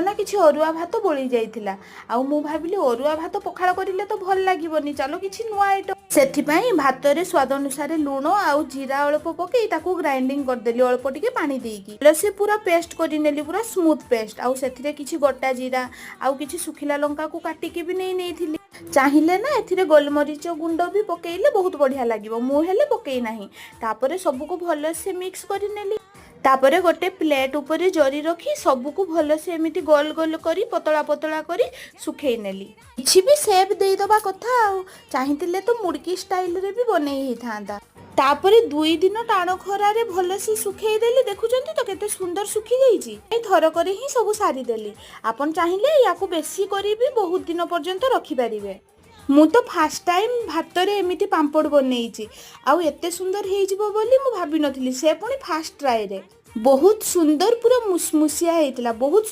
ना किसी अरुआ भात बोली जाइथिला आउ मु भाबिली अरुआ भात पखाळ करिले तो भल लागिबनी चलो किसी नुआ आइटम सेथिपाई भात रे स्वाद अनुसार लूण आउ जीरा अल्प पकई ताकू ग्राइंडिंग करदेली अल्प टिके पानी देकी से पूरा पेस्ट करिनेली पूरा स्मूथ पेस्ट आउ सेथिरे किसी गोटा जीरा आउ किसी सुखिला लंका को काटिके भी नहीं चाहिए ना एथिरे गोलमरीच गुंड भी पकेइले बहुत बढ़िया लागिबो मु हेले पकेई नाही तापरे सबको भल से मिक्स करिनेली तापरे गोटे प्लेट ऊपर जरी रखी सबको भल से एमिति गोल गोल करी पतला पतला करी सुखई नेली किछि भी शेप देई दबा कथा आ चाहितिले तो मुड़की स्टाइल रे भी बनेई ही थांदा तापरे 2 दिन टाण खरा रे भल से सुखई देली देखुचंती तो केते सुंदर सुखी जाईची ए थर करे ही सब सारी देली आपन चाहिए याकू बेसी करी भी बहुत दिन पर्यंत रखी परिबे मु तो फास्ट टाइम भात रे एमिति पांपड़ बनेइची आउ एते सुंदर हेइजिबो बोली मु भाबी नथिली से पुनी फास्ट ट्राई रे बहुत सुंदर पूरा मुसमुसिया हेइतला बहुत